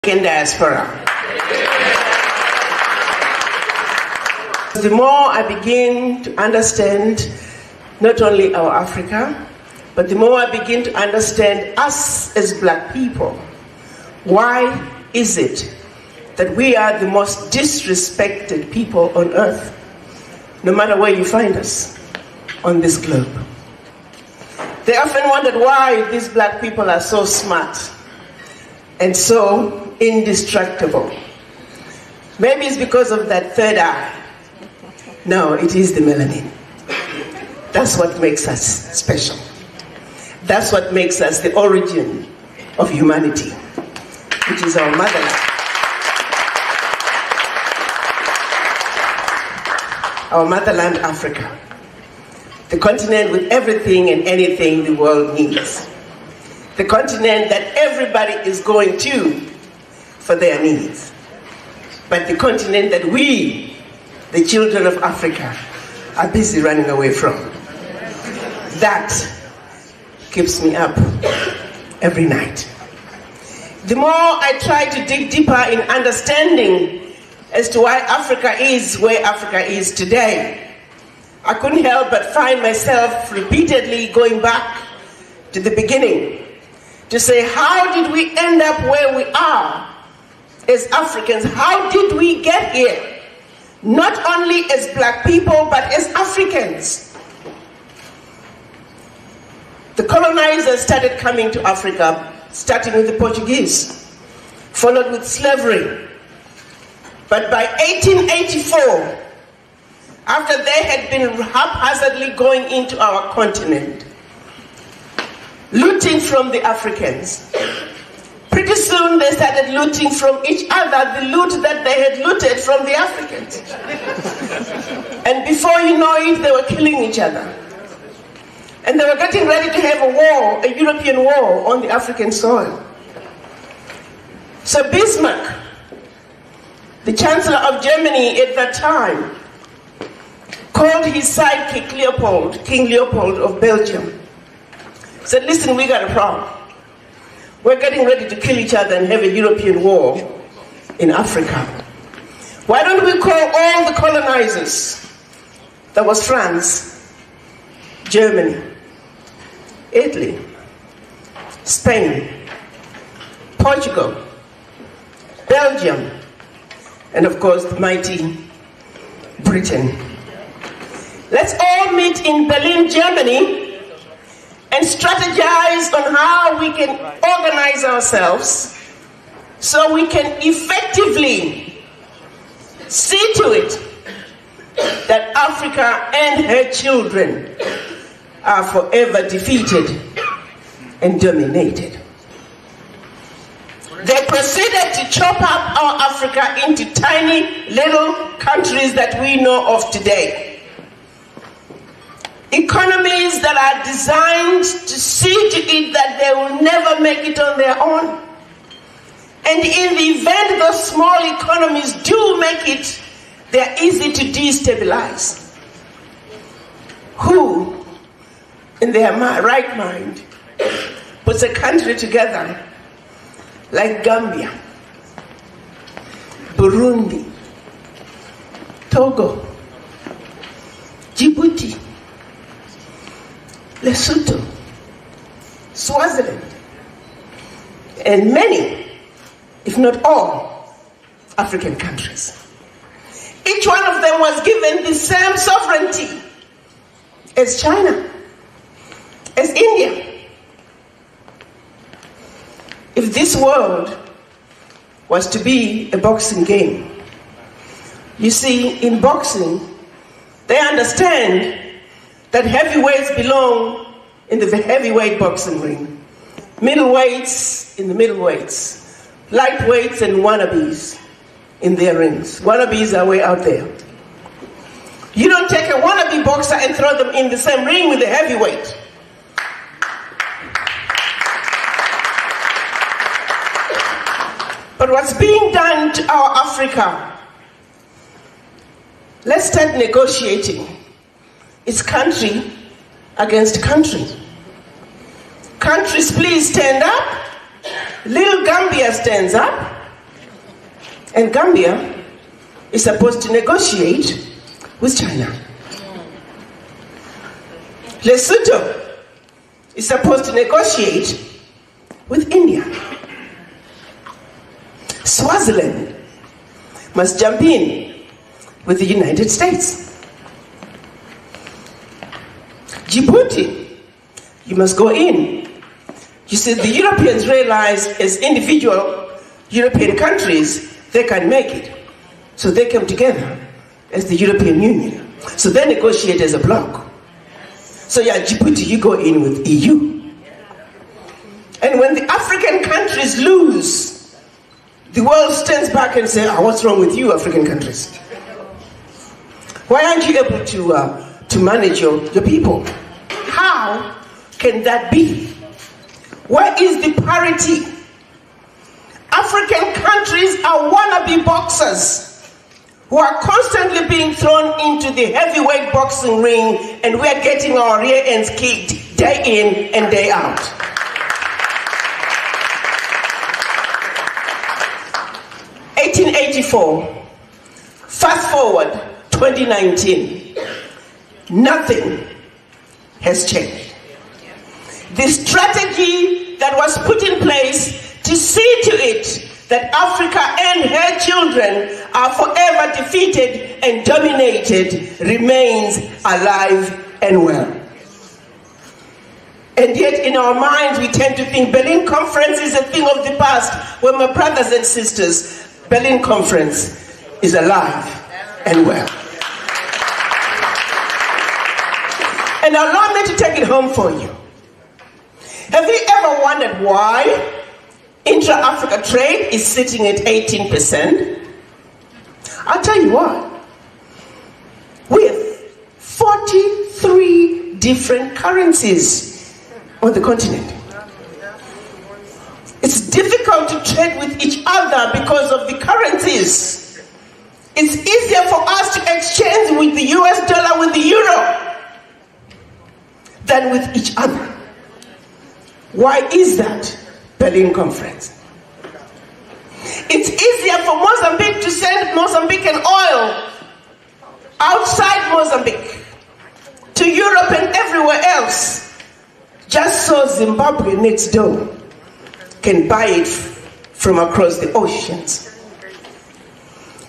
diaspora. The more I begin to understand not only our Africa, but the more I begin to understand us as black people, why is it that we are the most disrespected people on earth, no matter where you find us on this globe? They often wondered why these black people are so smart and so indestructible. Maybe it's because of that third eye. No, it is the melanin. That's what makes us special. That's what makes us the origin of humanity, which is our motherland. Our motherland, Africa. The continent with everything and anything the world needs. The continent that everybody is going to for their needs. But the continent that we, the children of Africa, are busy running away from. That keeps me up every night. The more I try to dig deeper in understanding as to why Africa is where Africa is today, I couldn't help but find myself repeatedly going back to the beginning to say, how did we end up where we are as Africans? How did we get here? Not only as black people, but as Africans. The colonizers started coming to Africa, starting with the Portuguese, followed with slavery. But by 1884, after they had been haphazardly going into our continent, looting from the Africans, pretty soon they started looting from each other the loot that they had looted from the Africans. And before you know it, they were killing each other. And they were getting ready to have a war, a European war on the African soil. So Bismarck, the Chancellor of Germany at that time, called his sidekick Leopold, King Leopold of Belgium, said, listen, we got a problem. We're getting ready to kill each other and have a European war in Africa. Why don't we call all the colonizers? That was France, Germany, Italy, Spain, Portugal, Belgium, and of course the mighty Britain. Let's all meet in Berlin, Germany, and strategize on how we can organize ourselves so we can effectively see to it that Africa and her children are forever defeated and dominated. They proceeded to chop up our Africa into tiny little countries that we know of today. Economies that are designed to see to it that they will never make it on their own. And in the event those small economies do make it, they're easy to destabilize. Who, in their right mind, puts a country together like Gambia, Burundi, Togo, Djibouti, Lesotho, Swaziland, and many, if not all, African countries. Each one of them was given the same sovereignty as China, as India. If this world was to be a boxing game, you see, in boxing, they understand that heavyweights belong in the heavyweight boxing ring, middleweights in the middleweights, lightweights and wannabes in their rings. Wannabes are way out there. You don't take a wannabe boxer and throw them in the same ring with a heavyweight. But what's being done to our Africa? Let's start negotiating. It's country against country. Countries, please stand up. Little Gambia stands up. And Gambia is supposed to negotiate with China. Lesotho is supposed to negotiate with India. Swaziland must jump in with the United States. Djibouti, you must go in. You see, the Europeans realized as individual European countries, they can make it. So they came together as the European Union. So they negotiate as a bloc. So yeah, Djibouti, you go in with EU. And when the African countries lose, the world stands back and says, what's wrong with you, African countries? Why aren't you able to manage your people? How can that be? Where is the parity? African countries are wannabe boxers who are constantly being thrown into the heavyweight boxing ring, and we're getting our rear ends kicked day in and day out. (1884). Fast forward 2019. Nothing has changed. The strategy that was put in place to see to it that Africa and her children are forever defeated and dominated remains alive and well. And yet in our minds we tend to think Berlin Conference is a thing of the past. Well, my brothers and sisters, Berlin Conference is alive and well. And allow me to take it home for you. Have you ever wondered why intra-Africa trade is sitting at 18%? I'll tell you why. We have 43 different currencies on the continent. It's difficult to trade with each other because of the currencies. It's easier for us to exchange with the US dollar, with the euro, than with each other. Why is that, Berlin Conference? It's easier for Mozambique to send Mozambican oil outside Mozambique to Europe and everywhere else, just so Zimbabwe next door can buy it from across the oceans.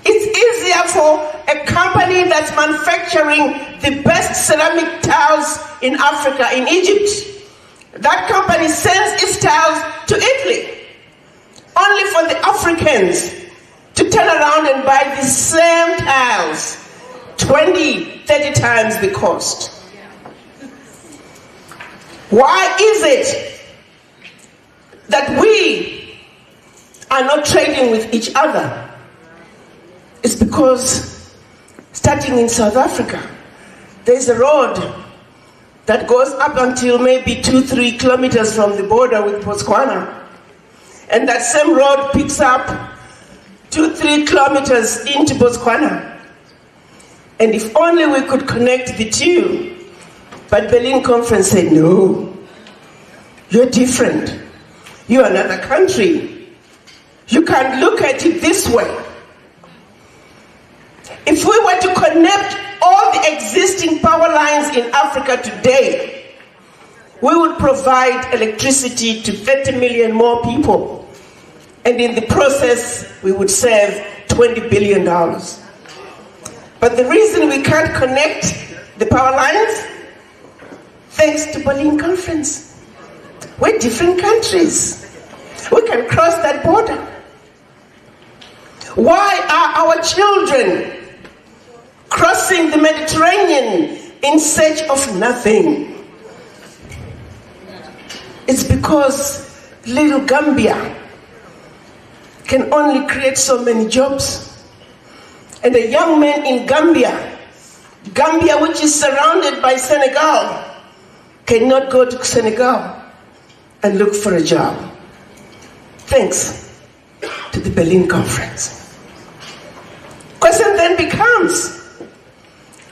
It's easier for a company that's manufacturing the best ceramic tiles in Africa, in Egypt. That company sends its tiles to Italy, only for the Africans to turn around and buy the same tiles, 20, 30 times the cost. Why is it that we are not trading with each other? It's because, starting in South Africa, there's a road that goes up until maybe 2-3 kilometers from the border with Botswana. And that same road picks up 2-3 kilometers into Botswana. And if only we could connect the two. But Berlin Conference said, no, you're different. You're another country. You can't look at it this way. If we were to connect all the existing power lines in Africa today, we would provide electricity to 30 million more people. And in the process, we would save $20 billion. But the reason we can't connect the power lines, thanks to Berlin Conference. We're different countries. We can cross that border. Why are our children crossing the Mediterranean in search of nothing? It's because little Gambia can only create so many jobs. And a young man in Gambia, which is surrounded by Senegal, cannot go to Senegal and look for a job. Thanks to the Berlin Conference. Question then becomes,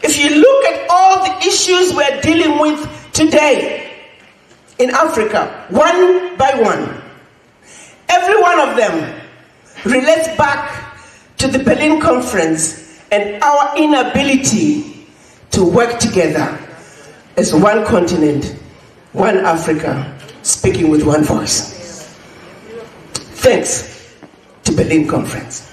if you look at all the issues we're dealing with today in Africa, one by one, every one of them relates back to the Berlin Conference and our inability to work together as one continent, one Africa, speaking with one voice. Thanks to Berlin Conference.